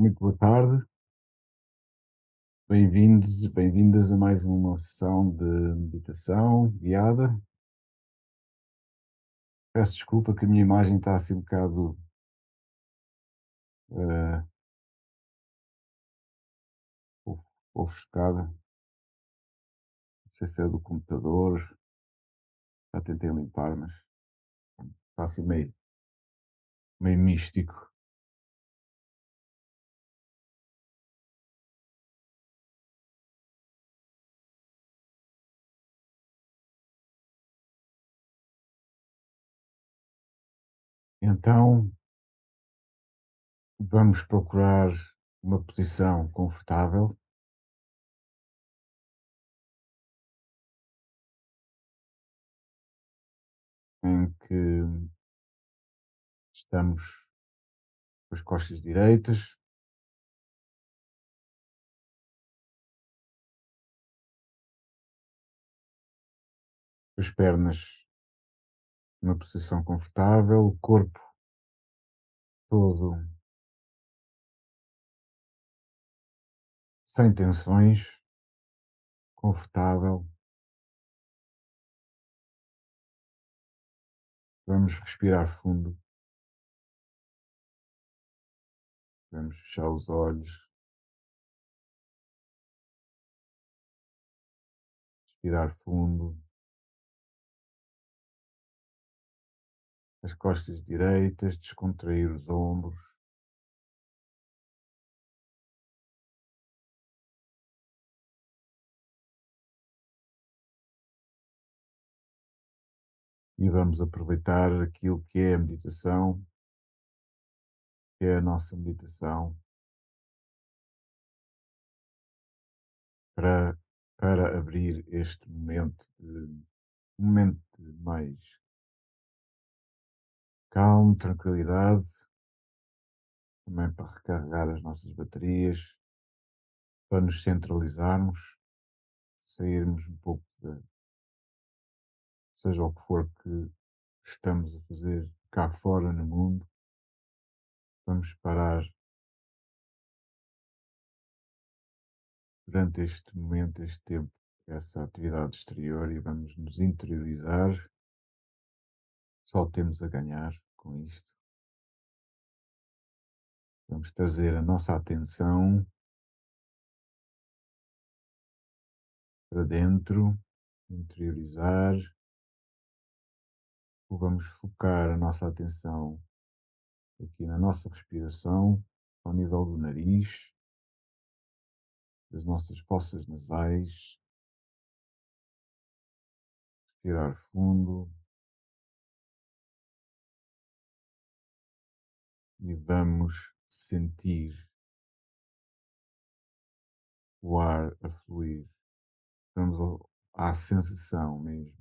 Muito boa tarde, bem-vindos e bem-vindas a mais uma sessão de meditação guiada. Peço desculpa que a minha imagem está assim um bocado eh, ofuscada. Não sei se é do computador, já tentei limpar, mas está assim meio místico. Então vamos procurar uma posição confortável em que estamos com as costas direitas, com as pernas numa posição confortável, o corpo todo sem tensões, confortável. Vamos respirar fundo, vamos fechar os olhos, respirar fundo, as costas direitas, descontrair os ombros e vamos aproveitar aquilo que é a meditação, que é a nossa meditação, para, para abrir este um momento de mais calmo, tranquilidade, também para recarregar as nossas baterias, para nos centralizarmos, sairmos um pouco de, seja o que for que estamos a fazer cá fora no mundo. Vamos parar durante este momento, este tempo, essa atividade exterior e vamos nos interiorizar. Só temos a ganhar com isto. Vamos trazer a nossa atenção para dentro, interiorizar, ou vamos focar a nossa atenção aqui na nossa respiração, ao nível do nariz, das nossas fossas nasais, respirar fundo e vamos sentir o ar a fluir. Vamos à sensação mesmo.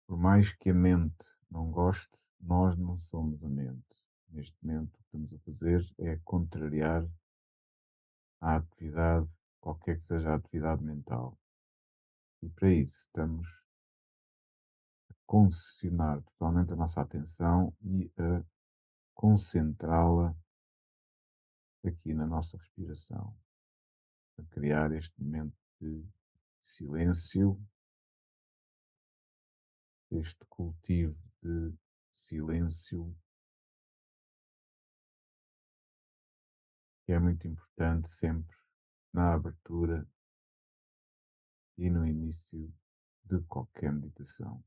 Por mais que a mente não goste, nós não somos a mente. Neste momento, o que estamos a fazer é contrariar a atividade, qualquer que seja a atividade mental. E para isso, estamos a concessionar totalmente a nossa atenção e a concentrá-la aqui na nossa respiração, a criar este momento de silêncio, este cultivo de silêncio, que é muito importante sempre na abertura e no início de qualquer meditação.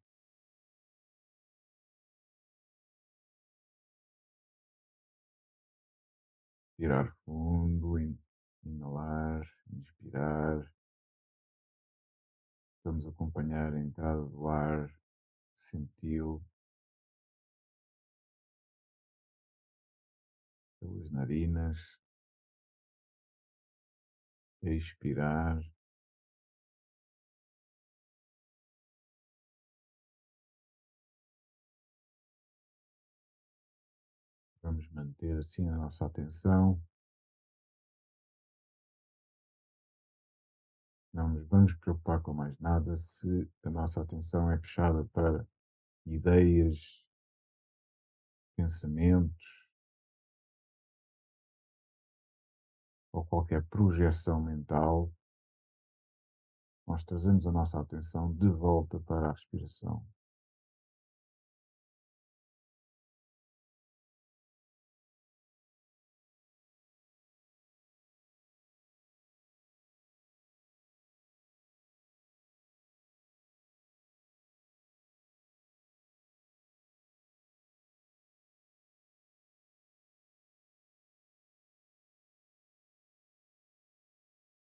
Tirar fundo, inalar, inspirar. Vamos acompanhar a entrada do ar, senti-lo pelas narinas, expirar. Vamos manter assim a nossa atenção. Não nos vamos preocupar com mais nada se a nossa atenção é puxada para ideias pensamentos ou qualquer projeção mental, nós trazemos a nossa atenção de volta para a respiração.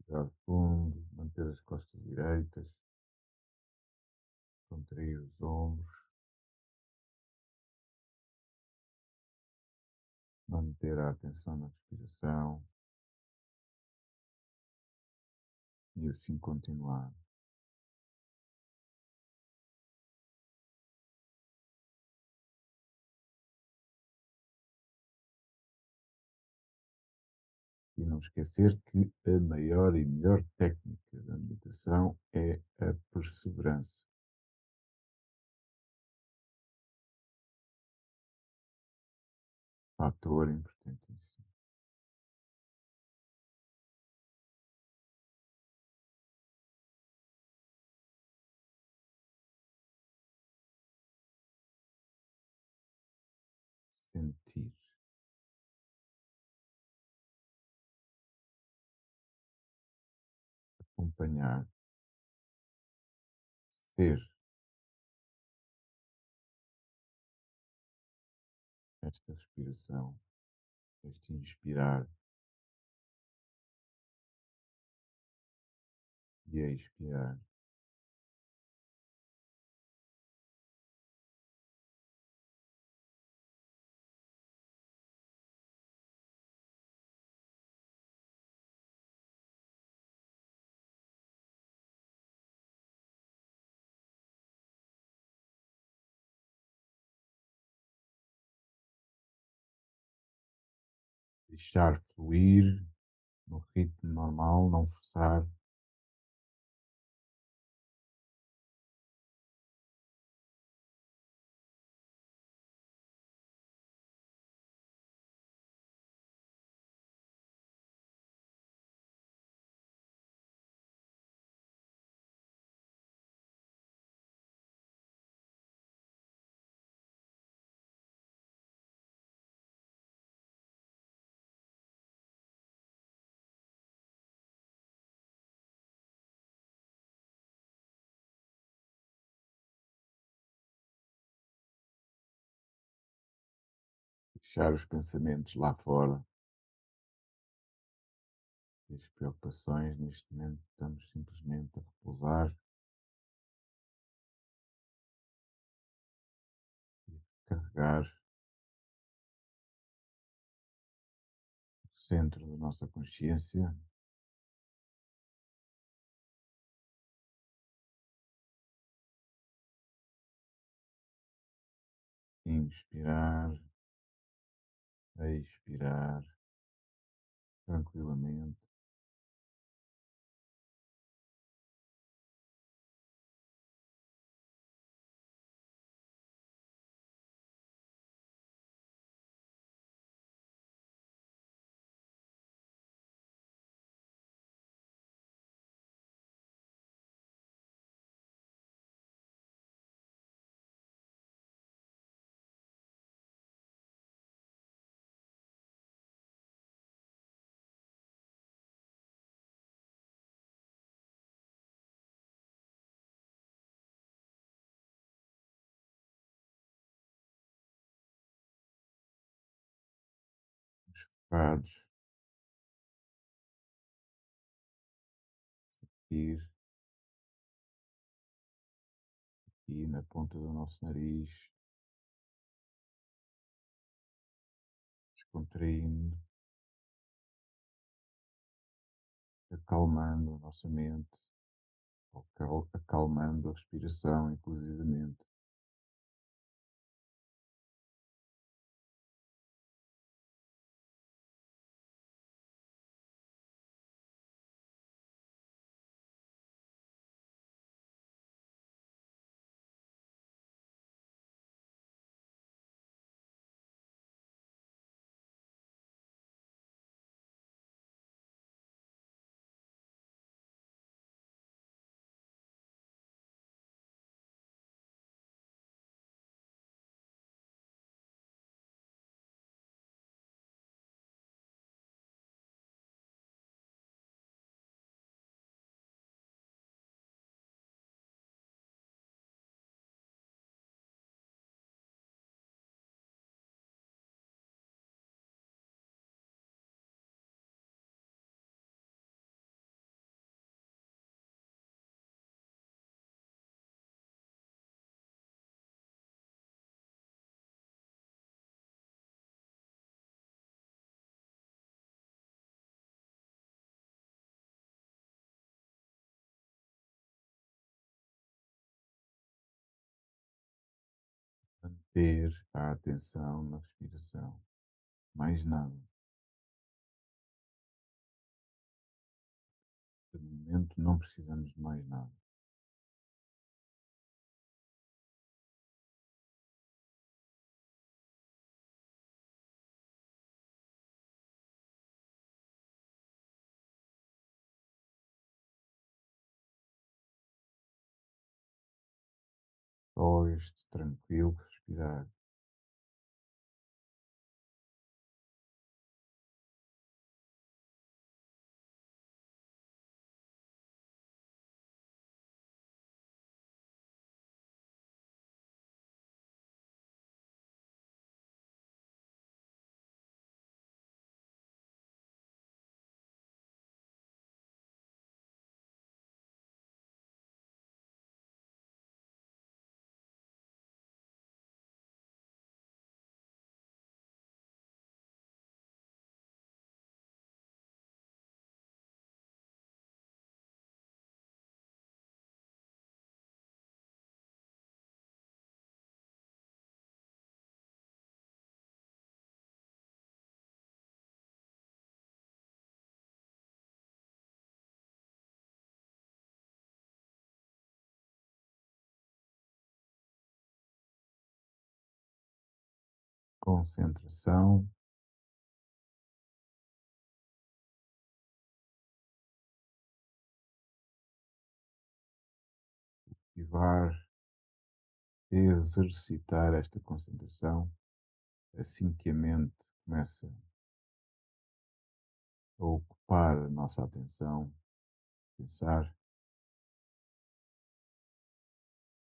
Respirar fundo, manter as costas direitas, contrair os ombros, manter a atenção na respiração e assim continuar. E não esquecer que a maior e melhor técnica da meditação é a perseverança, fator importantíssimo. Sentir, acompanhar, ser esta respiração, este inspirar e expirar. Deixar fluir no ritmo normal, não forçar, deixar os pensamentos lá fora e as preocupações. Neste momento estamos simplesmente a repousar e carregar o centro da nossa consciência, inspirar, expirar tranquilamente. Focados ir aqui na ponta do nosso nariz, descontraindo, acalmando a nossa mente, acalmando a respiração, inclusivamente. ter a atenção na respiração. Mais nada. De momento não precisamos de mais nada. Só este tranquilo respirar. Concentração, ativar, exercitar esta concentração assim que a mente começa a ocupar a nossa atenção, pensar,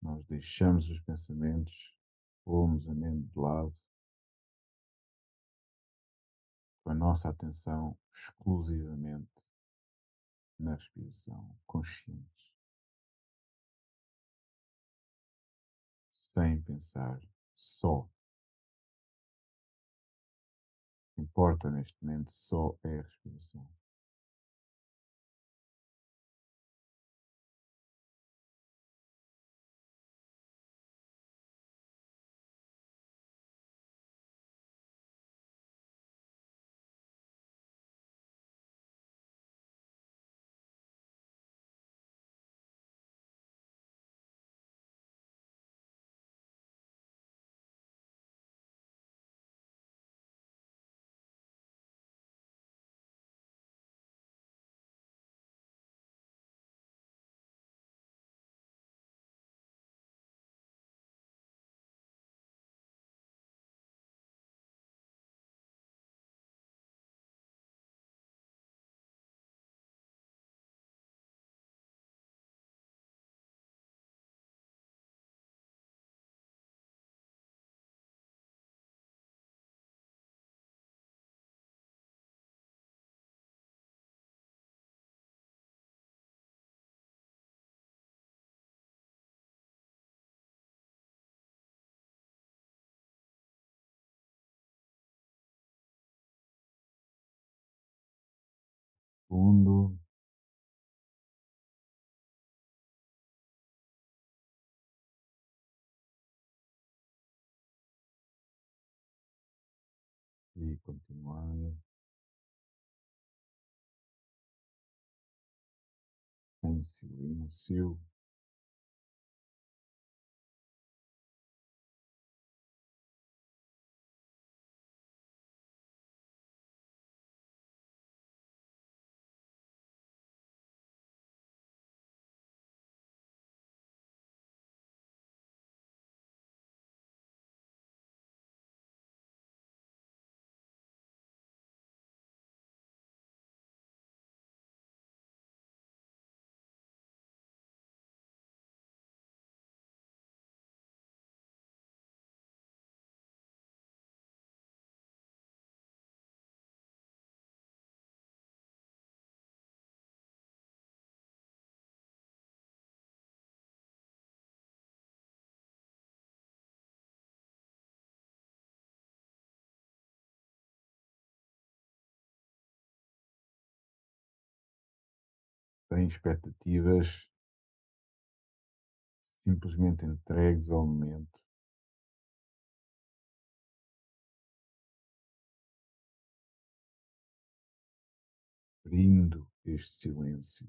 nós deixamos os pensamentos, pomos a mente de lado, com a nossa atenção exclusivamente na respiração, conscientes, sem pensar, só. O que importa neste momento só é a respiração. Fundo e continuando em silêncio, sem expectativas, simplesmente entregues ao momento, abrindo este silêncio,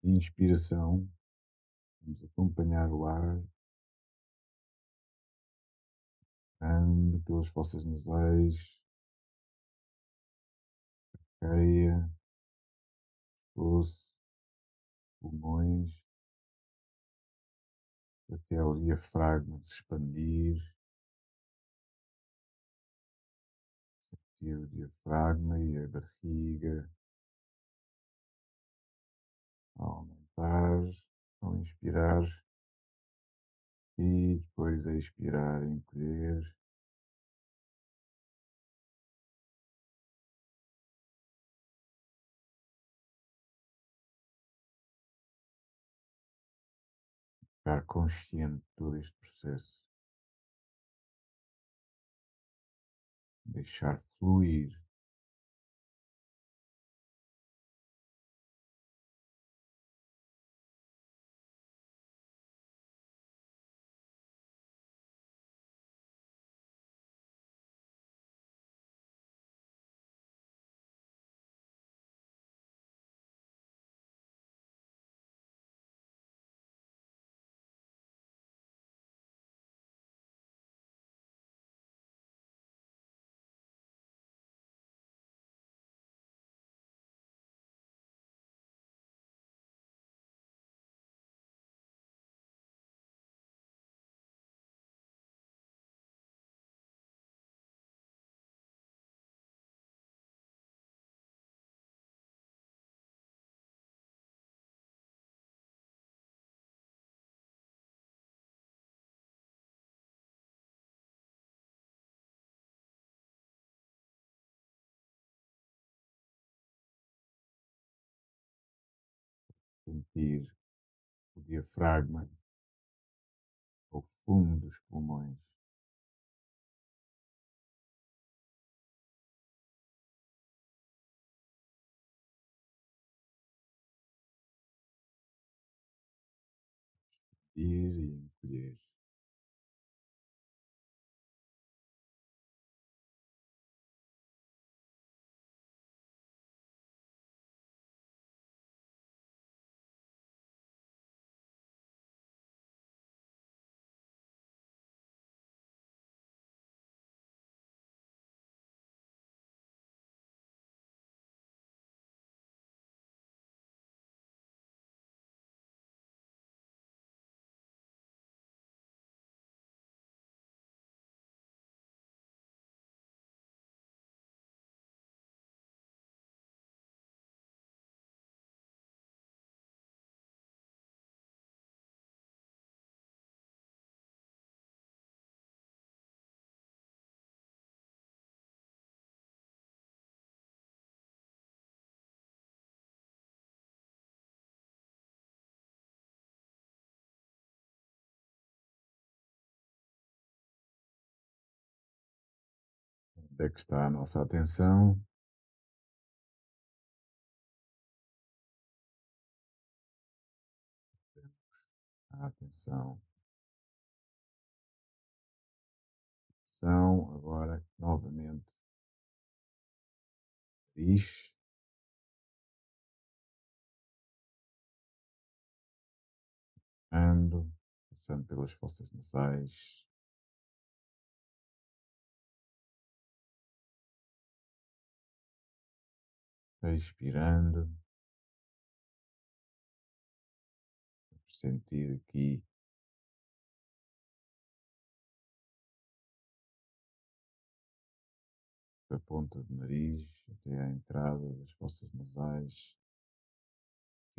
inspiração, vamos acompanhar o ar, entrando pelas fossas nasais, traqueia, osso, pulmões, até ao diafragma se expandir, sentir o diafragma e a barriga a aumentar, ao inspirar e depois a expirar, encolher, ficar consciente de todo este processo, deixar fluir, sentir o diafragma ao fundo dos pulmões, ir e encolher. Onde é que está a nossa atenção? A atenção. Atenção agora novamente. Nariz, ando, passando pelas fossas nasais, expirando, sentir aqui da ponta do nariz até à entrada das fossas nasais,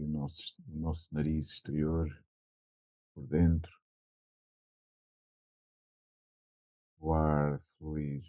aqui o nosso nariz exterior, por dentro, o ar fluir.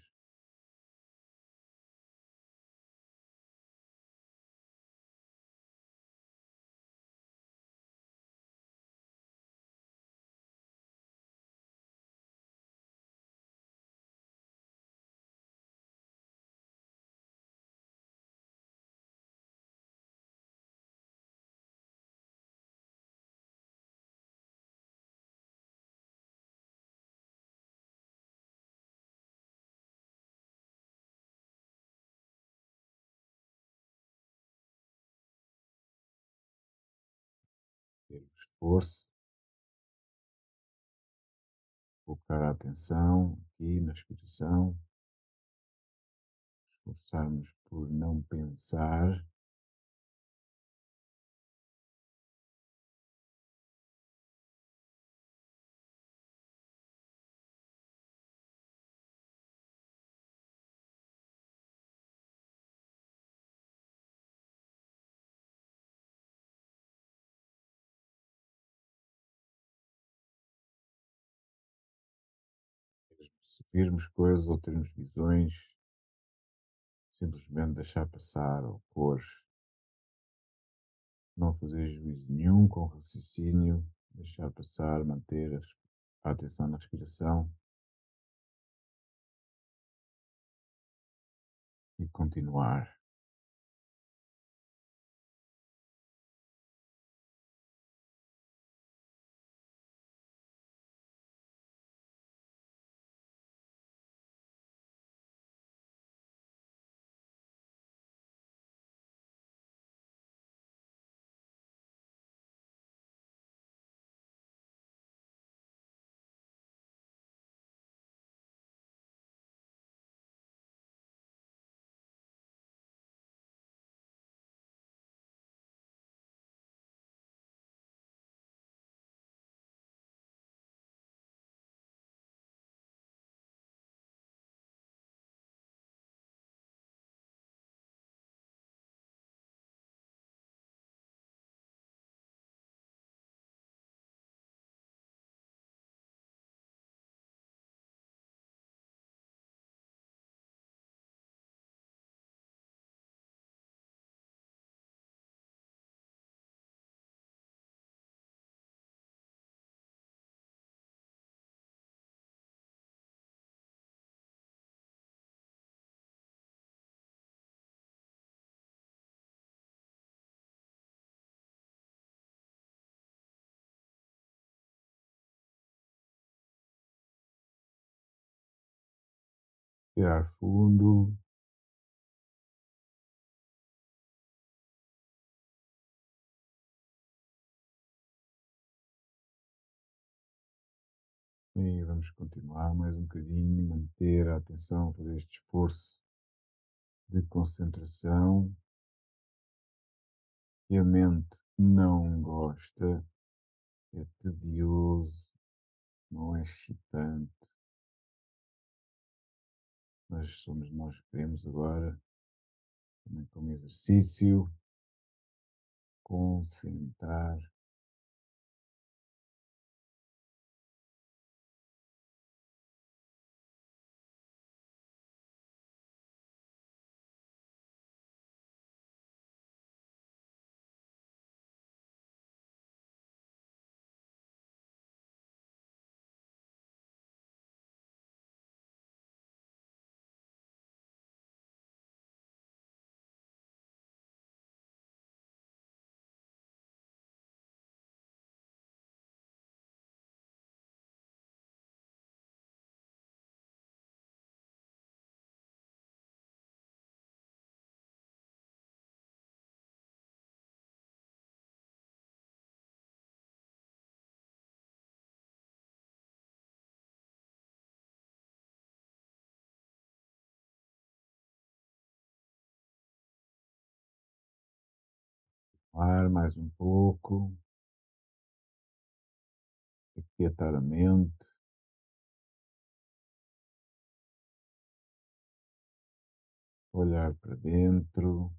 Ter o esforço, focar a atenção aqui na respiração, esforçarmos por não pensar, se virmos coisas ou termos visões, simplesmente deixar passar, ou cores, não fazer juízo nenhum com raciocínio, deixar passar, manter a atenção na respiração e continuar. Respirar fundo e vamos continuar mais um bocadinho, manter a atenção, fazer este esforço de concentração que a mente não gosta, é tedioso, não é excitante, mas somos nós que queremos agora, também como exercício, concentrar, ar mais um pouco, aquietar a mente, olhar para dentro,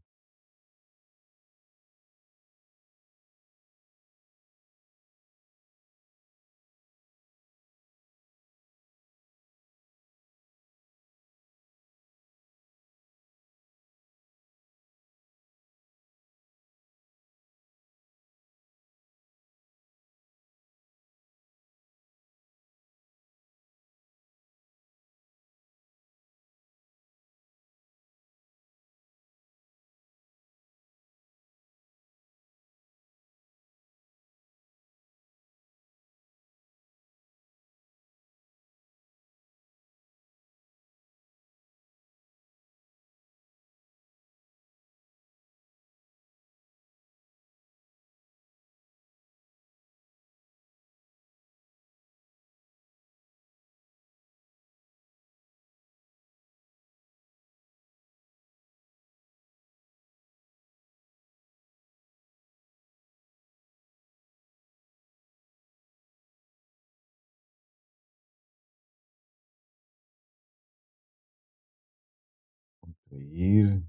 ir,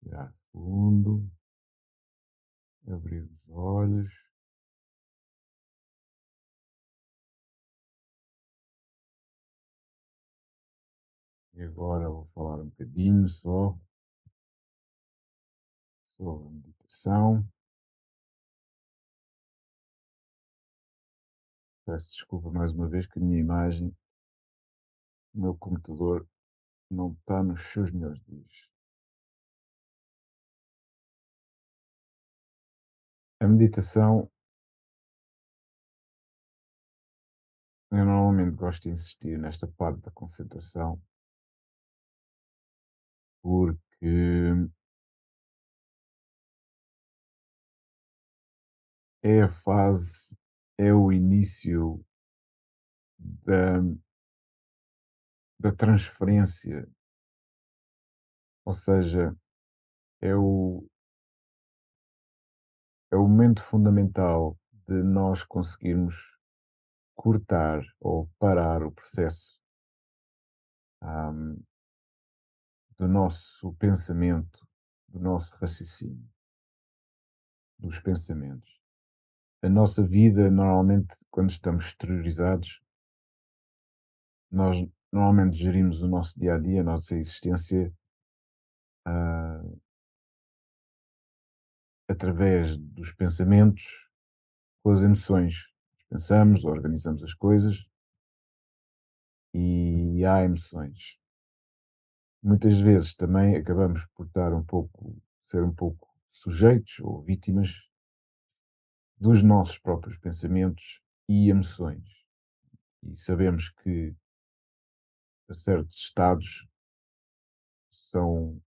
respirar fundo, abrir os olhos. E agora vou falar um bocadinho só sobre a meditação. Peço desculpa mais uma vez que a minha imagem, o meu computador, não está nos seus melhores dias. A meditação, eu normalmente gosto de insistir nesta parte da concentração, porque é a fase, é o início da, da transferência, ou seja, é é o momento fundamental de nós conseguirmos cortar ou parar o processo, ahm, do nosso pensamento, do nosso raciocínio, dos pensamentos. A nossa vida, normalmente, quando estamos exteriorizados, nós normalmente gerimos o nosso dia a dia, a nossa existência, ah, através dos pensamentos, com as emoções. Pensamos, organizamos as coisas e há emoções. Muitas vezes também acabamos por estar um pouco, ser um pouco sujeitos ou vítimas dos nossos próprios pensamentos e emoções. E sabemos que certos estados são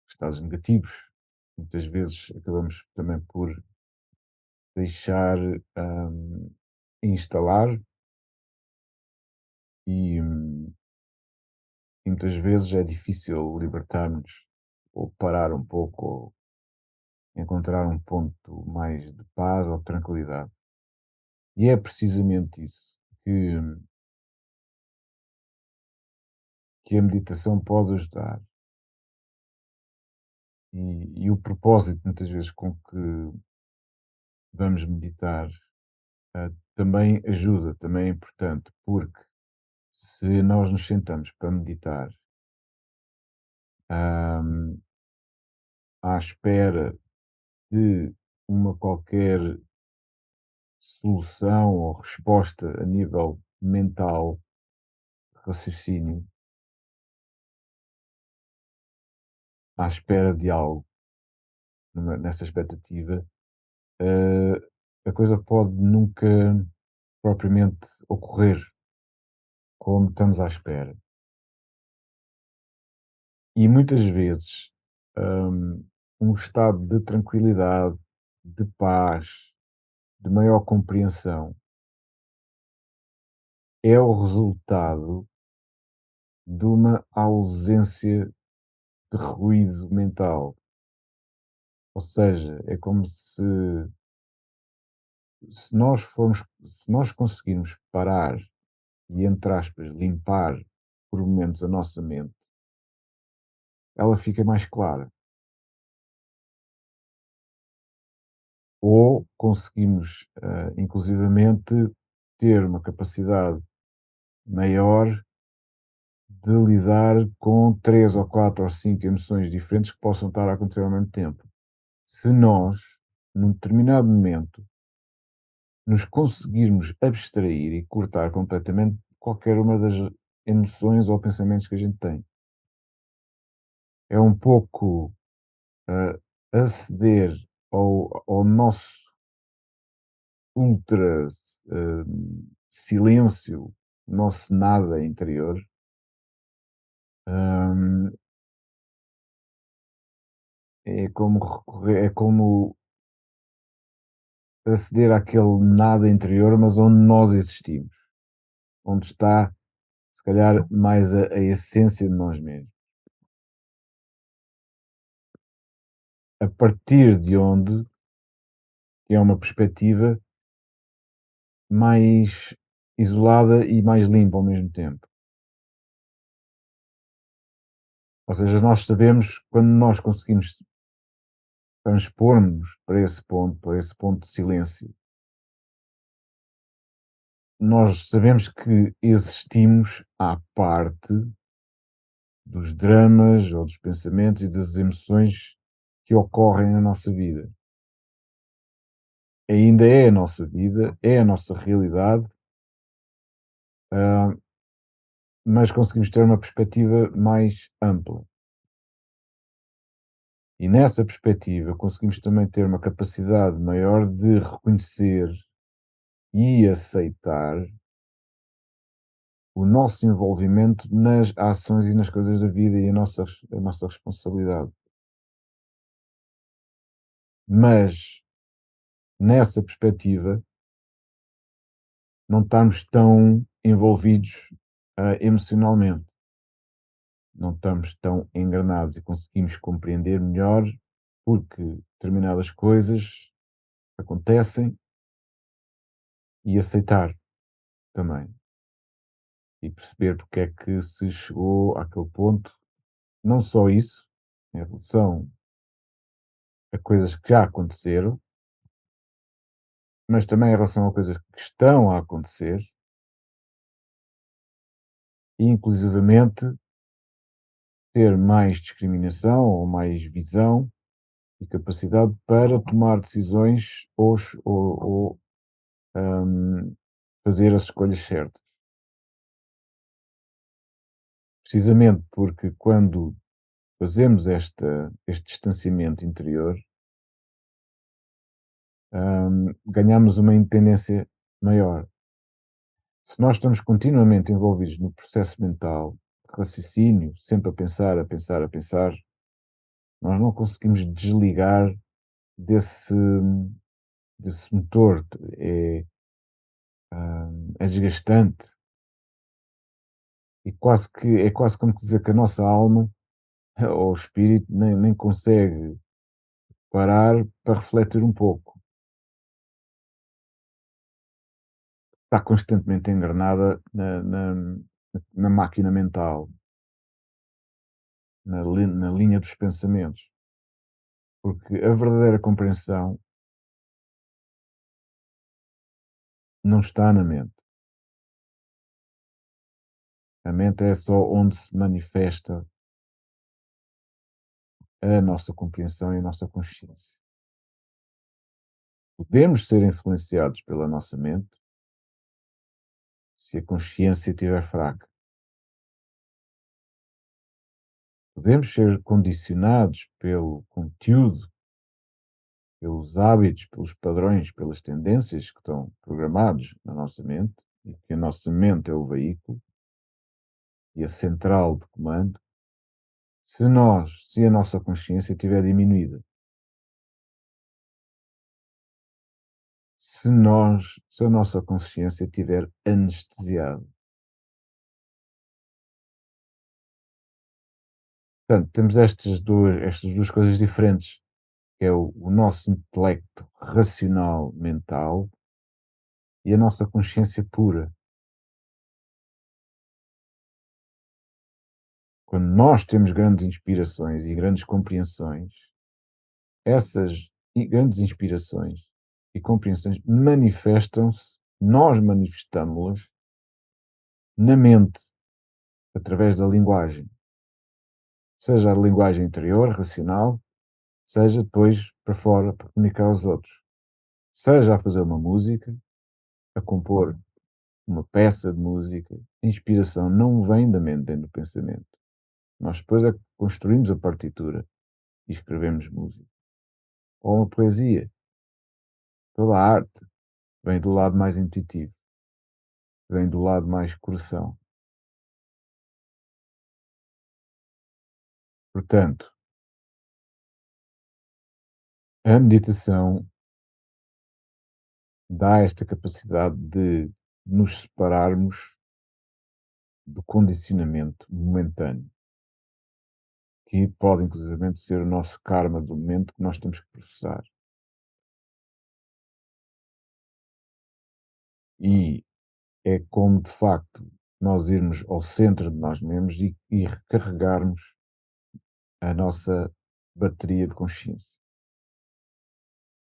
estados negativos. Muitas vezes acabamos também por deixar instalar e, e muitas vezes é difícil libertar-nos ou parar um pouco ou encontrar um ponto mais de paz ou tranquilidade. E é precisamente isso que a meditação pode ajudar. E o propósito, muitas vezes, com que vamos meditar, também ajuda, também é importante, porque se nós nos sentamos para meditar, hum, à espera de uma qualquer solução ou resposta a nível mental, raciocínio, à espera de algo, nessa expectativa, eh, a coisa pode nunca propriamente ocorrer como estamos à espera. E muitas vezes, hum, um estado de tranquilidade, de paz, de maior compreensão, é o resultado de uma ausência de ruído mental. Ou seja, é como se nós conseguirmos parar e, entre aspas, limpar por momentos a nossa mente, ela fica mais clara. Ou conseguimos, inclusivamente, ter uma capacidade maior de lidar com 3 ou 4 ou 5 emoções diferentes que possam estar a acontecer ao mesmo tempo. Se nós, num determinado momento, nos conseguirmos abstrair e cortar completamente qualquer uma das emoções ou pensamentos que a gente tem. É um pouco, ah, aceder ao nosso ultra, silêncio, nosso nada interior, hum, é como aceder àquele nada interior, mas onde nós existimos, onde está, se calhar, mais a essência de nós mesmos. A partir de onde é uma perspectiva mais isolada e mais limpa ao mesmo tempo. Ou seja, nós sabemos quando nós conseguimos transpor-nos para esse ponto de silêncio, nós sabemos que existimos à parte dos dramas ou dos pensamentos e das emoções que ocorrem na nossa vida. Ainda é a nossa vida, é a nossa realidade, ah, mas conseguimos ter uma perspectiva mais ampla. E nessa perspectiva conseguimos também ter uma capacidade maior de reconhecer e aceitar o nosso envolvimento nas ações e nas coisas da vida e a nossa responsabilidade. Mas nessa perspectiva, não estamos tão envolvidos emocionalmente, não estamos tão engranados e conseguimos compreender melhor porque determinadas coisas acontecem e aceitar também. E perceber porque é que se chegou àquele ponto. Não só isso, em relação a coisas que já aconteceram, mas também em relação a coisas que estão a acontecer, e inclusivamente ter mais discriminação ou mais visão e capacidade para tomar decisões ou, fazer as escolhas certas. Precisamente porque quando fazemos este distanciamento interior, ganhamos uma independência maior. Se nós estamos continuamente envolvidos no processo mental, de raciocínio, sempre a pensar, a pensar, a pensar, nós não conseguimos desligar desse, desse motor. É desgastante e é quase como dizer que a nossa alma ou o espírito nem consegue parar para refletir um pouco. Está constantemente engranada na máquina mental, na linha dos pensamentos. Porque a verdadeira compreensão não está na mente. A mente é só onde se manifesta a nossa compreensão e a nossa consciência. Podemos ser influenciados pela nossa mente se a consciência estiver fraca. Podemos ser condicionados pelo conteúdo, pelos hábitos, pelos padrões, pelas tendências que estão programados na nossa mente, e que a nossa mente é o veículo e a central de comando, se a nossa consciência estiver diminuída. Se a nossa consciência estiver anestesiada. Portanto, temos estas duas coisas diferentes, que é o nosso intelecto racional mental e a nossa consciência pura. Quando nós temos grandes inspirações e grandes compreensões, essas grandes inspirações e compreensões manifestam-se, nós manifestamos-las na mente, através da linguagem. Seja a linguagem interior, racional, seja depois para fora, para comunicar aos outros. Seja a fazer uma música, a compor uma peça de música, a inspiração não vem da mente, vem do pensamento. Nós depois é que construímos a partitura e escrevemos música. Ou uma poesia. Toda a arte vem do lado mais intuitivo, vem do lado mais coração. Portanto, a meditação dá esta capacidade de nos separarmos do condicionamento momentâneo, que pode inclusivamente ser o nosso karma do momento que nós temos que processar. E é como de facto nós irmos ao centro de nós mesmos e recarregarmos a nossa bateria de consciência,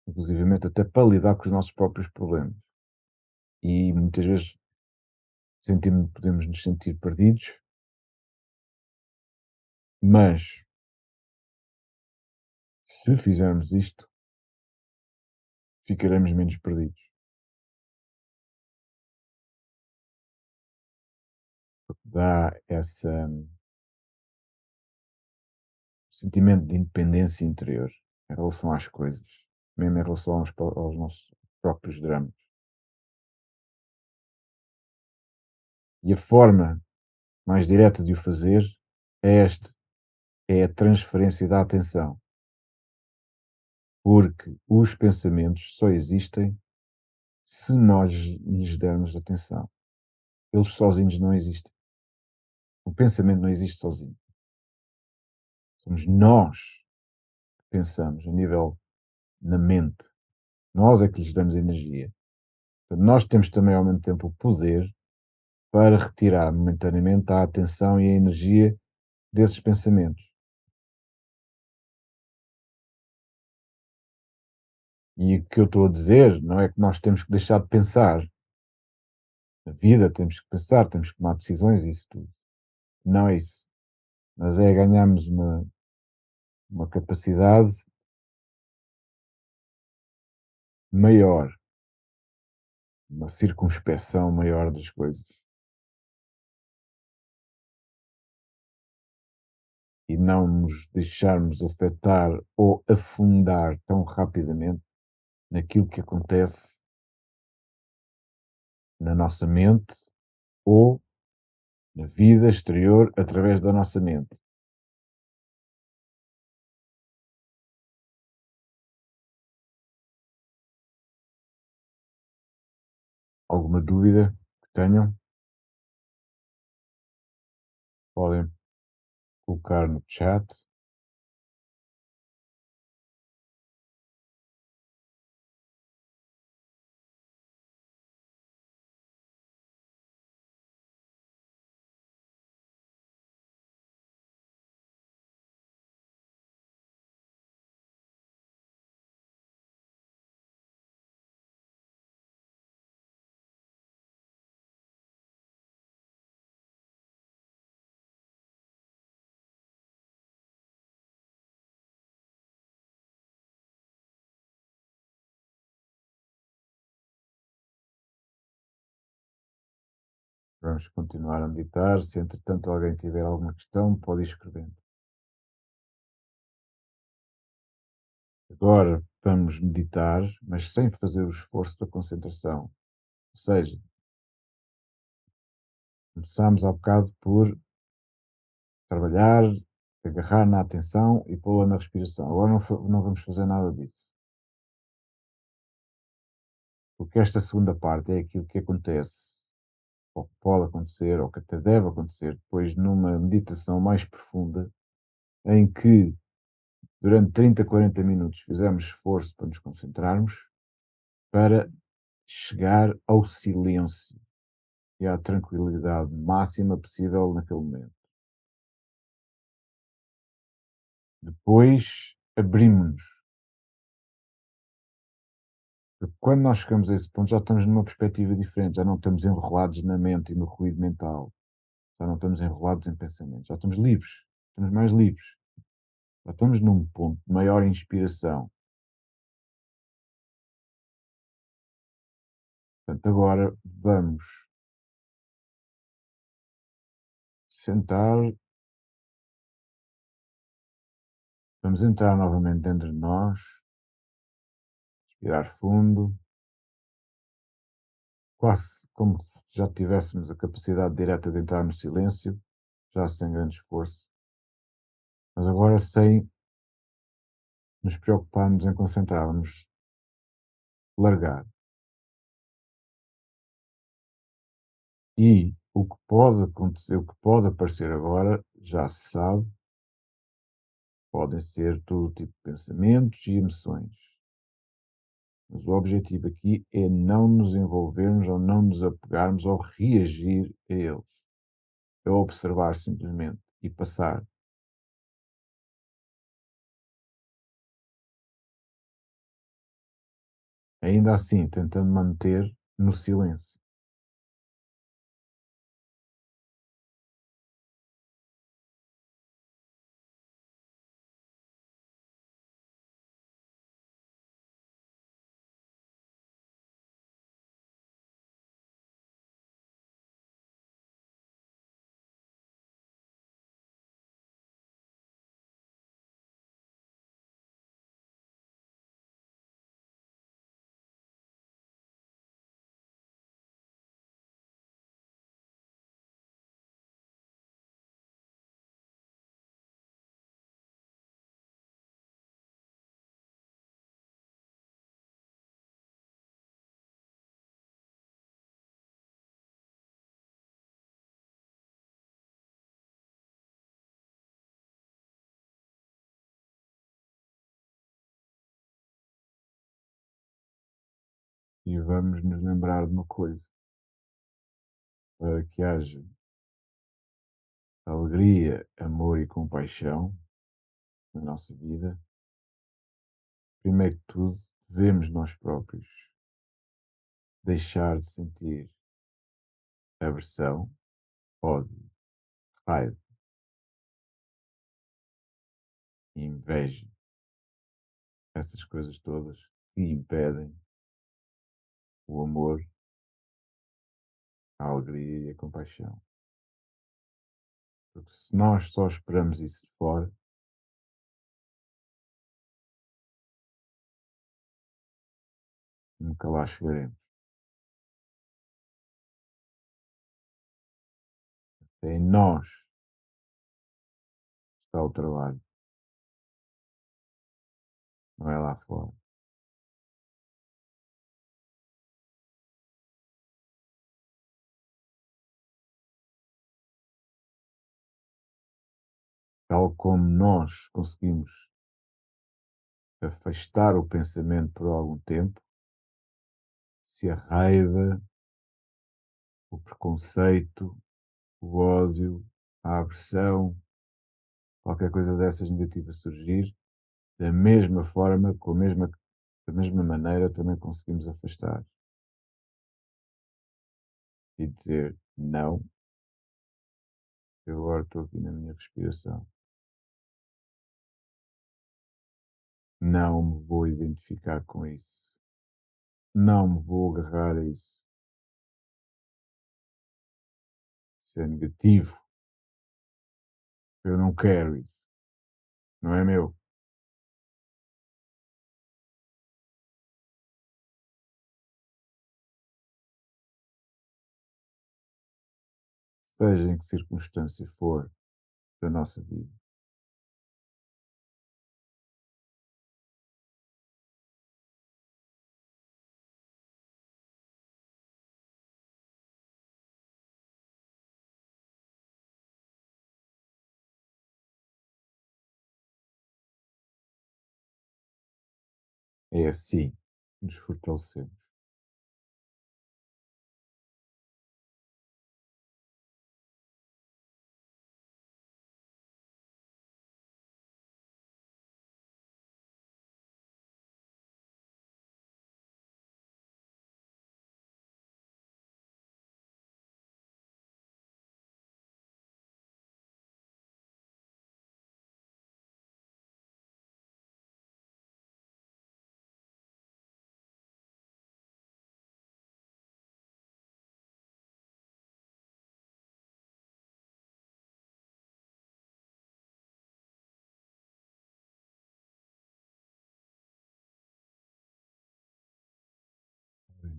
inclusivamente até para lidar com os nossos próprios problemas. E muitas vezes podemos nos sentir perdidos, mas se fizermos isto, ficaremos menos perdidos. Dá esse sentimento de independência interior em relação às coisas, mesmo em relação aos nossos próprios dramas. E a forma mais direta de o fazer é esta, é a transferência da atenção, porque os pensamentos só existem se nós lhes dermos atenção. Eles sozinhos não existem. O pensamento não existe sozinho. Somos nós que pensamos a nível na mente. Nós é que lhes damos energia. Portanto, nós temos também ao mesmo tempo o poder para retirar momentaneamente a atenção e a energia desses pensamentos. E o que eu estou a dizer não é que nós temos que deixar de pensar. Na vida temos que pensar, temos que tomar decisões e isso tudo. Não é isso. Mas é ganharmos uma capacidade maior, uma circunspeção maior das coisas. E não nos deixarmos afetar ou afundar tão rapidamente naquilo que acontece na nossa mente ou na vida exterior através da nossa mente. Alguma dúvida que tenham, podem colocar no chat. Vamos continuar a meditar. Se entretanto alguém tiver alguma questão, pode ir escrevendo. Agora vamos meditar, mas sem fazer o esforço da concentração. Ou seja, começámos há bocado por trabalhar, agarrar na atenção e pô-la na respiração. Agora não vamos fazer nada disso. Porque esta segunda parte é aquilo que acontece, ou que pode acontecer, ou que até deve acontecer depois numa meditação mais profunda, em que durante 30, 40 minutos fizemos esforço para nos concentrarmos, para chegar ao silêncio e à tranquilidade máxima possível naquele momento. Depois abrimos-nos. Porque quando nós chegamos a esse ponto já estamos numa perspectiva diferente, já não estamos enrolados na mente e no ruído mental, já não estamos enrolados em pensamentos, já estamos livres, estamos mais livres, já estamos num ponto de maior inspiração. Portanto, agora vamos sentar, vamos entrar novamente dentro de nós, respirar fundo, quase como se já tivéssemos a capacidade direta de entrar no silêncio, já sem grande esforço, mas agora sem nos preocuparmos em concentrar, vamos largar. E o que pode acontecer, o que pode aparecer agora, já se sabe, podem ser todo tipo de pensamentos e emoções. Mas o objetivo aqui é não nos envolvermos ou não nos apegarmos ou reagir a eles. É observar simplesmente e passar. ainda assim tentando manter no silêncio. E vamos nos lembrar de uma coisa: para que haja alegria, amor e compaixão na nossa vida, primeiro de tudo, devemos nós próprios deixar de sentir aversão, ódio, raiva e inveja, essas coisas todas que impedem o amor, a alegria e a compaixão. Porque se nós só esperamos isso de fora, nunca lá chegaremos. É em nós que está o trabalho, não é lá fora. Tal como nós conseguimos afastar o pensamento por algum tempo, se a raiva, o preconceito, o ódio, a aversão, qualquer coisa dessas negativas surgir, da mesma forma, da mesma maneira, também conseguimos afastar e dizer não, eu agora estou aqui na minha respiração, não me vou identificar com isso, não me vou agarrar a isso, isso é negativo, eu não quero isso, não é meu. Seja em que circunstância for da nossa vida. É assim que nos fortalecemos.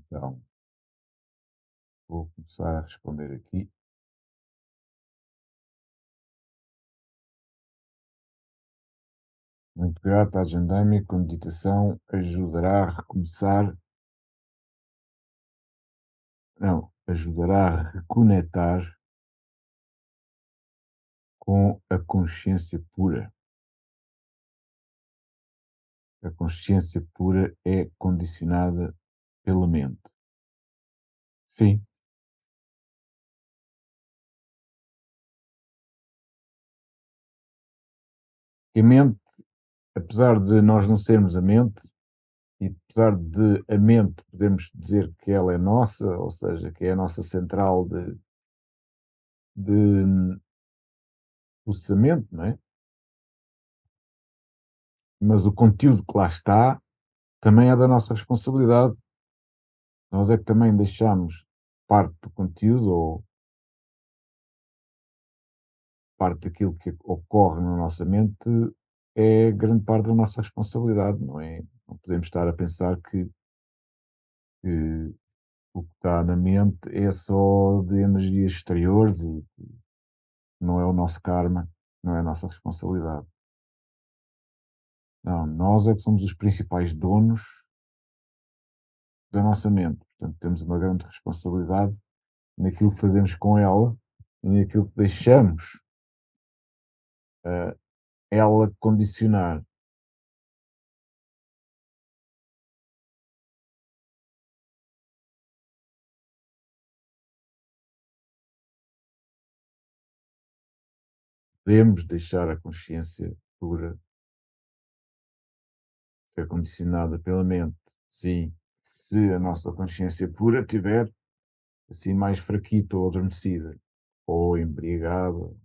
Então, vou começar a responder aqui. Muito grato à Jandâmia, com meditação ajudará a recomeçar, não, ajudará a reconectar com a consciência pura. A consciência pura é condicionada pela mente. Sim, a mente, apesar de nós não sermos a mente, E apesar de a mente podermos dizer que ela é nossa, ou seja, que é a nossa central de processamento, não é? Mas o conteúdo que lá está também é da nossa responsabilidade. Nós é que também deixamos parte do conteúdo ou parte daquilo que ocorre na nossa mente é grande parte da nossa responsabilidade, não é? Não podemos estar a pensar que o que está na mente é só de energias exteriores e não é o nosso karma, não é a nossa responsabilidade. Não, nós é que somos os principais donos da nossa mente. Portanto, temos uma grande responsabilidade naquilo que fazemos com ela e naquilo que deixamos ela condicionar. Podemos deixar a consciência pura ser condicionada pela mente. Sim, se a nossa consciência pura tiver assim mais fraquita ou adormecida, ou embriagada,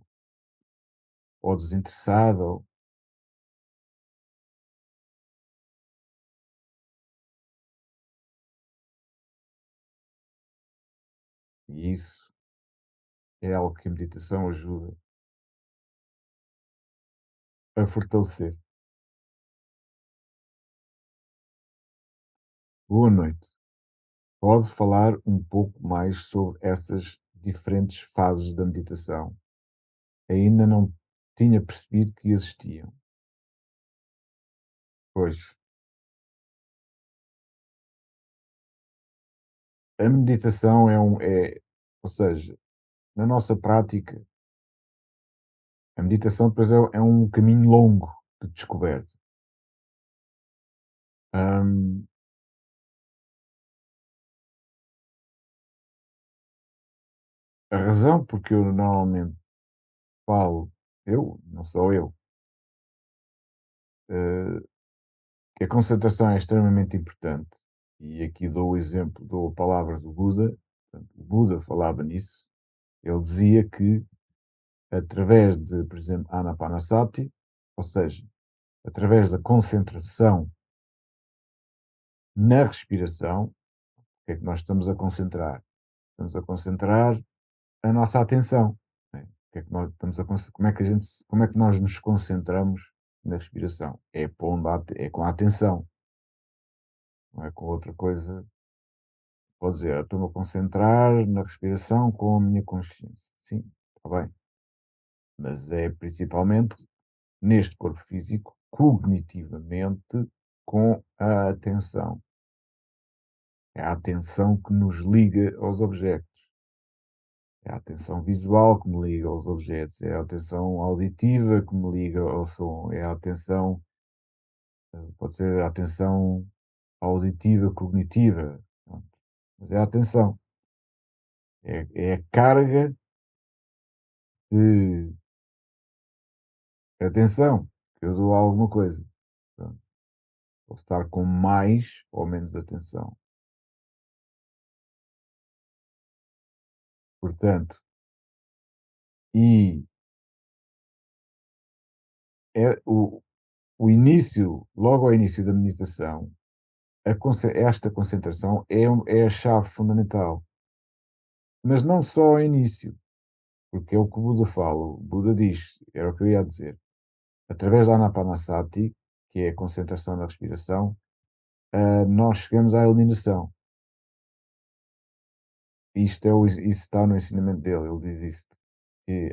ou desinteressada, e isso é algo que a meditação ajuda a fortalecer. Boa noite. Pode falar um pouco mais sobre essas diferentes fases da meditação. Ainda não tinha percebido que existiam. Pois, a meditação ou seja, na nossa prática, a meditação depois é um caminho longo de descoberta. Hum, a razão porque eu normalmente falo, não sou eu, eh, que a concentração é extremamente importante. E aqui dou o exemplo, dou a palavra do Buda. Portanto, o Buda falava nisso. Ele dizia que através de, por exemplo, Anapanasati, ou seja, através da concentração na respiração, o que é que nós estamos a concentrar? Estamos a concentrar a nossa atenção. Né? O que é que nós estamos como é que a gente, como é que nós nos concentramos na respiração? É, é com a atenção, não é com outra coisa. Pode dizer, "Eu estou-me a concentrar na respiração com a minha consciência." Sim, está bem. Mas é principalmente neste corpo físico, cognitivamente, com a atenção. É a atenção que nos liga aos objetos. É a atenção visual que me liga aos objetos. É a atenção auditiva que me liga ao som. É a atenção, pode ser a atenção auditiva cognitiva. Pronto. Mas é a atenção. É a carga de atenção que eu dou a alguma coisa. Pronto. Posso estar com mais ou menos atenção. Portanto, e é o início, logo ao início da meditação, esta concentração é a chave fundamental. Mas não só ao início, porque é o que o Buda fala. O Buda diz, era o que eu ia dizer, através da Anapanasati, que é a concentração na respiração, nós chegamos à iluminação. Isso está no ensinamento dele, ele diz isto. Que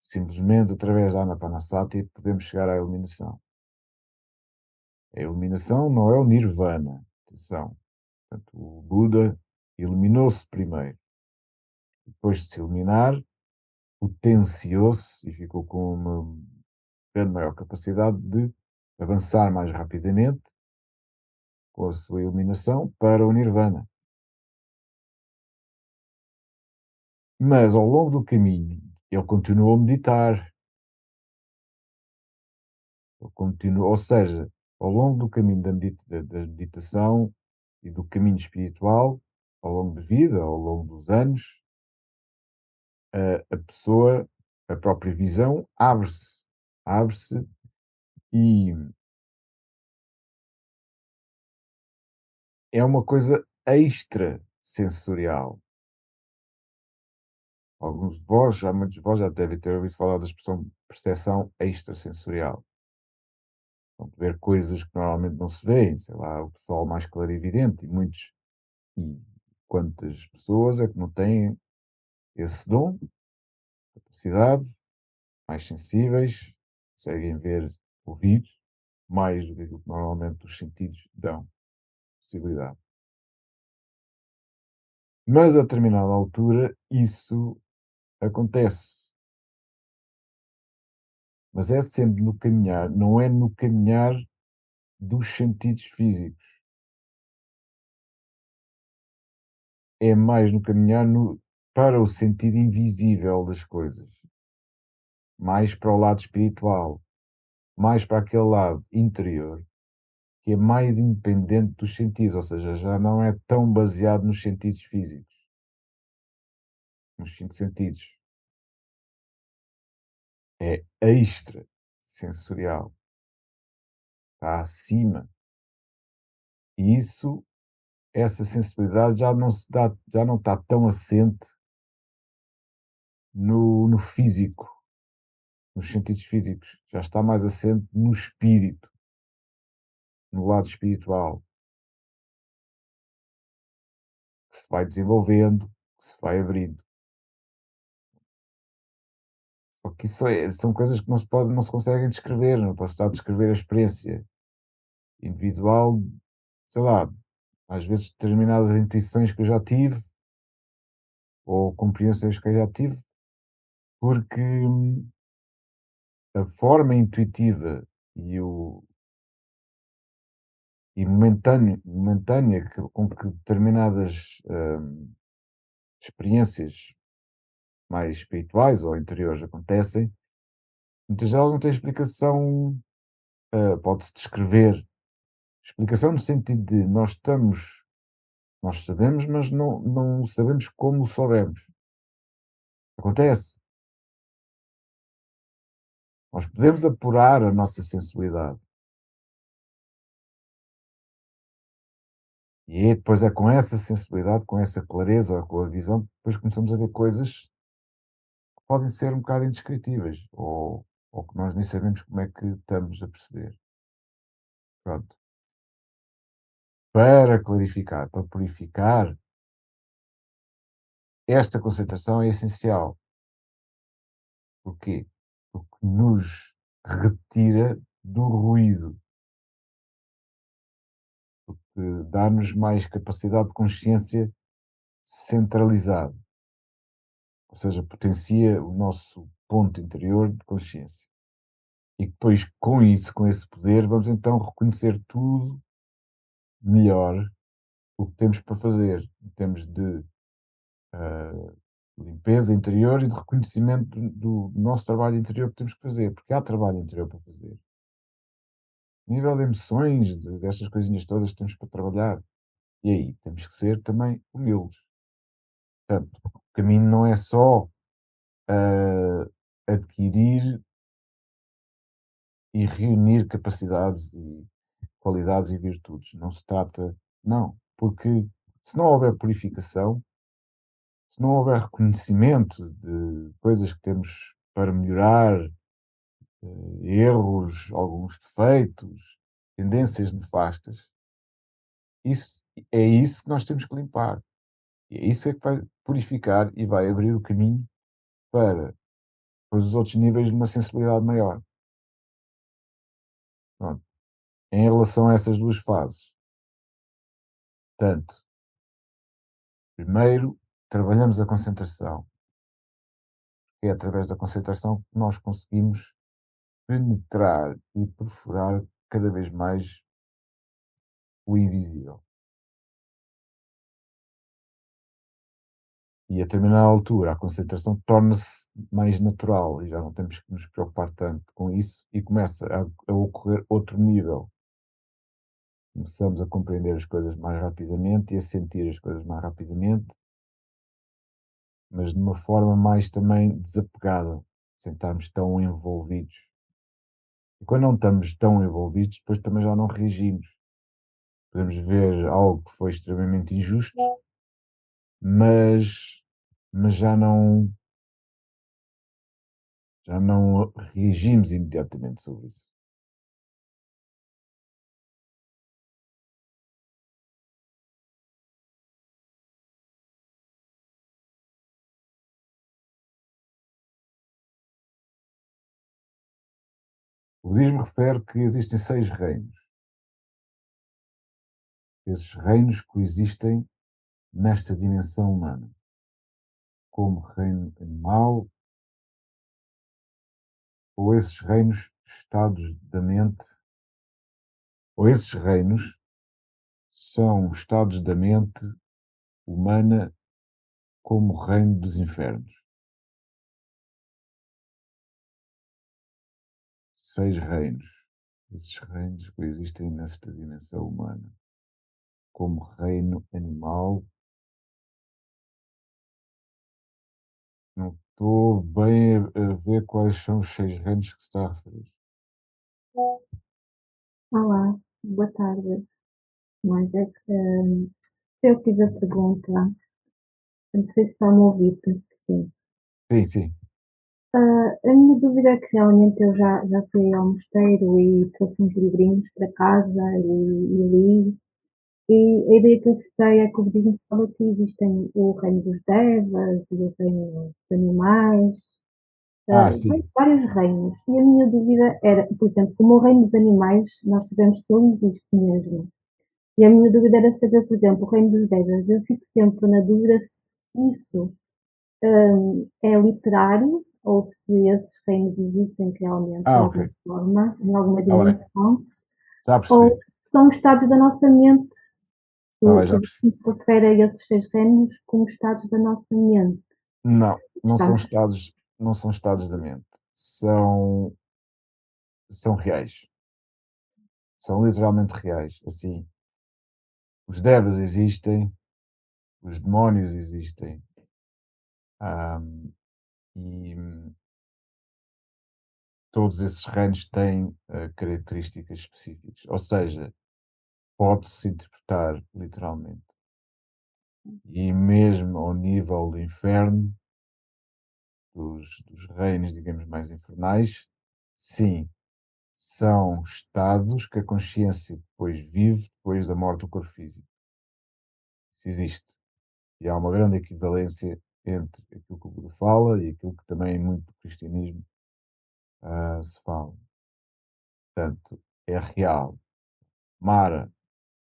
simplesmente através da Anapanasati podemos chegar à iluminação. A iluminação não é o Nirvana, atenção. Portanto, o Buda iluminou-se primeiro. Depois de se iluminar, potenciou-se e ficou com uma grande maior capacidade de avançar mais rapidamente com a sua iluminação para o Nirvana. Mas ao longo do caminho, ele continuou a meditar, ele continuou, ou seja, ao longo do caminho da meditação e do caminho espiritual, ao longo da vida, ao longo dos anos, a pessoa, a própria visão, abre-se e é uma coisa extrasensorial. Alguns de vós, já muitos de vós já devem ter ouvido falar da expressão percepção extrasensorial. Portanto, ver coisas que normalmente não se vêem, sei lá, o pessoal mais clarividente e muitos, e quantas pessoas é que não têm esse dom, capacidade, mais sensíveis, conseguem ver, ouvir, mais do que aquilo que normalmente os sentidos dão possibilidade. Mas a determinada altura isso acontece, mas é sempre no caminhar, não é no caminhar dos sentidos físicos, é mais no caminhar para o sentido invisível das coisas, mais para o lado espiritual, mais para aquele lado interior, que é mais independente dos sentidos, ou seja, já não é tão baseado nos sentidos físicos, nos cinco sentidos. É extra sensorial, está acima. E isso, essa sensibilidade já não se dá, já não está tão assente no físico, nos sentidos físicos, já está mais assente no espírito, no lado espiritual, que se vai desenvolvendo, que se vai abrindo. Só que isso são coisas que não se conseguem descrever, não posso estar a descrever a experiência individual, sei lá, às vezes determinadas intuições que eu já tive, ou compreensões que eu já tive, porque a forma intuitiva e, o, e momentânea com que determinadas experiências mais espirituais ou interiores acontecem, muitas delas não têm explicação, pode-se descrever. Explicação no sentido de nós sabemos, mas não sabemos como o soubemos. Acontece. Nós podemos apurar a nossa sensibilidade. E aí depois é com essa sensibilidade, com essa clareza, com a visão, que depois começamos a ver coisas que podem ser um bocado indescritíveis, ou que nós nem sabemos como é que estamos a perceber. Pronto. Para clarificar, para purificar, esta concentração é essencial. Porquê? Porque nos retira do ruído, dá-nos mais capacidade de consciência centralizada, ou seja, potencia o nosso ponto interior de consciência. E depois, com isso, com esse poder, vamos então reconhecer tudo melhor o que temos para fazer, em termos de limpeza interior e de reconhecimento do nosso trabalho interior que temos que fazer, porque há trabalho interior para fazer. A nível de emoções, destas coisinhas todas que temos para trabalhar. E aí temos que ser também humildes. Portanto, o caminho não é só adquirir e reunir capacidades e qualidades e virtudes. Não se trata, não, porque se não houver purificação, se não houver reconhecimento de coisas que temos para melhorar, erros, alguns defeitos, tendências nefastas, isso é isso que nós temos que limpar. E é isso é que vai purificar e vai abrir o caminho para os outros níveis de uma sensibilidade maior. Pronto. Em relação a essas duas fases, portanto, primeiro trabalhamos a concentração, que é através da concentração que nós conseguimos penetrar e perfurar cada vez mais o invisível. E a determinada altura, a concentração torna-se mais natural e já não temos que nos preocupar tanto com isso e começa a ocorrer outro nível. começamos a compreender as coisas mais rapidamente e a sentir as coisas mais rapidamente, mas de uma forma mais também desapegada, sem estarmos tão envolvidos. E quando não estamos tão envolvidos, depois também já não reagimos. Podemos ver algo que foi extremamente injusto, mas, mas já não reagimos imediatamente sobre isso. O budismo refere que existem 6 reinos. Esses reinos coexistem nesta dimensão humana, como reino animal, ou esses reinos estados da mente, ou esses reinos são estados da mente humana como o reino dos infernos. 6 reinos. Esses reinos coexistem nesta dimensão humana, como reino animal. Não estou bem a ver quais são os 6 reinos que se está a referir. Olá, boa tarde. Mas é que eu fiz a pergunta, não sei se está-me a ouvir, penso que sim. Sim, sim. A minha dúvida é que realmente eu já fui ao mosteiro e trouxe uns livrinhos para casa e li. E a ideia que eu fiquei é que o budismo fala que existem o reino dos devas e o reino dos animais, Sim. vários reinos. E a minha dúvida era, por exemplo, como o reino dos animais, nós sabemos que ele existe mesmo. E a minha dúvida era saber, por exemplo, o Reino dos Devas. Eu fico sempre na dúvida se isso é literário ou se esses reinos existem realmente de Ok. alguma forma, em alguma Está bem. dimensão, Já ou percebi. são estados da nossa mente. Está O bem, já percebi. budismo se refere a esses 6 reinos como estados da nossa mente. Não, não são Estados. estados, não são estados da mente. São reais. São literalmente reais. Assim, os devas existem, os demónios existem, ahm, e todos esses reinos têm características específicas. Ou seja, pode-se interpretar literalmente. E mesmo ao nível do inferno, dos reinos, digamos, mais infernais, sim, são estados que a consciência depois vive depois da morte do corpo físico. Isso existe. E há uma grande equivalência entre aquilo que o Buda fala e aquilo que também muito do cristianismo se fala. Portanto, é real. Mara,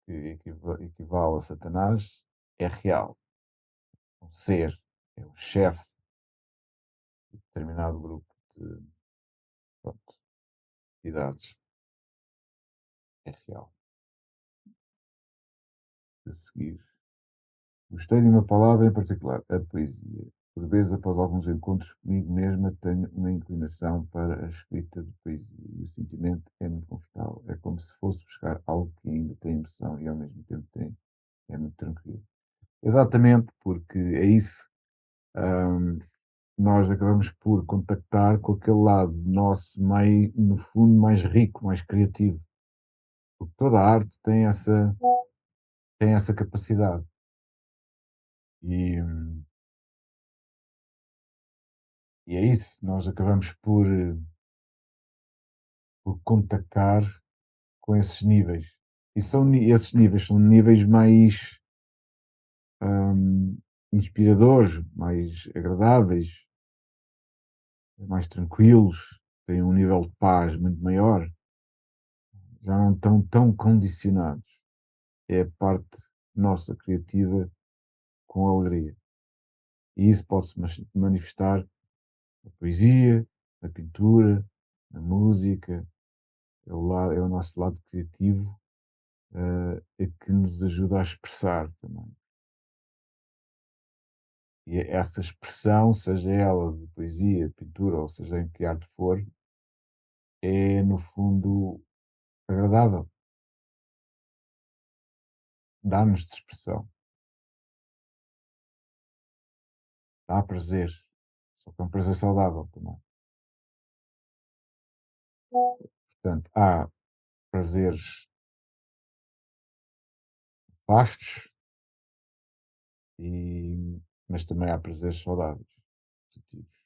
que equivale a Satanás, é real. Um ser, é o chefe de determinado grupo de pronto, entidades, é real. A seguir, gostei de uma palavra em particular, a poesia. Por vezes, após alguns encontros comigo mesma, tenho uma inclinação para a escrita de poesia e o sentimento é muito confortável. É como se fosse buscar algo que ainda tem emoção e ao mesmo tempo é muito tranquilo. Exatamente, porque é isso. hum, Nós acabamos por contactar com aquele lado nosso, mais, no fundo, mais rico, mais criativo. Porque toda a arte tem essa capacidade. E, hum, e é isso, nós acabamos por contactar com esses níveis. E esses níveis são níveis mais hum, inspiradores, mais agradáveis, mais tranquilos, têm um nível de paz muito maior, já não estão tão condicionados. É a parte nossa criativa com alegria. E isso pode-se manifestar na poesia, na pintura, na música, é o nosso lado criativo que nos ajuda a expressar também. E essa expressão, seja ela de poesia, de pintura, ou seja em que arte for, é no fundo agradável. dá-nos expressão, dá prazer, só que é um prazer saudável também. Portanto, há prazeres vastos, mas também há prazeres saudáveis, positivos.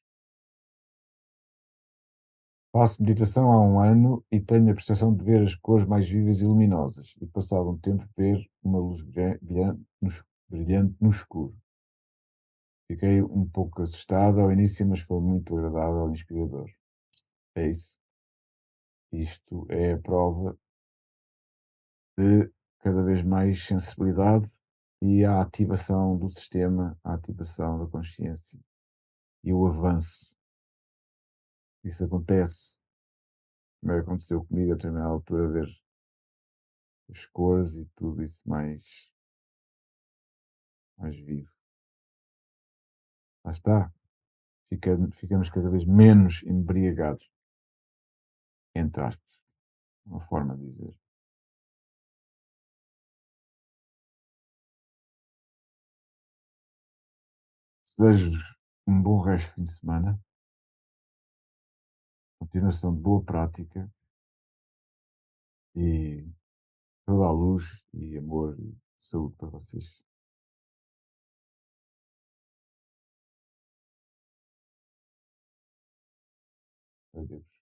Faço meditação há um ano e tenho a percepção de ver as cores mais vivas e luminosas, e passado um tempo ver uma luz brilhante no escuro. Fiquei um pouco assustado ao início, mas foi muito agradável e inspirador. É isso. Isto é a prova de cada vez mais sensibilidade e a ativação do sistema, a ativação da consciência e o avanço. Isso acontece. Primeiro aconteceu comigo a determinada altura, ver as cores e tudo isso mais vivo. Lá está. Ficamos cada vez menos embriagados, entre aspas, uma forma de dizer. Desejo um bom resto de fim de semana, continuação de boa prática e toda a luz e amor e saúde para vocês. Adeus.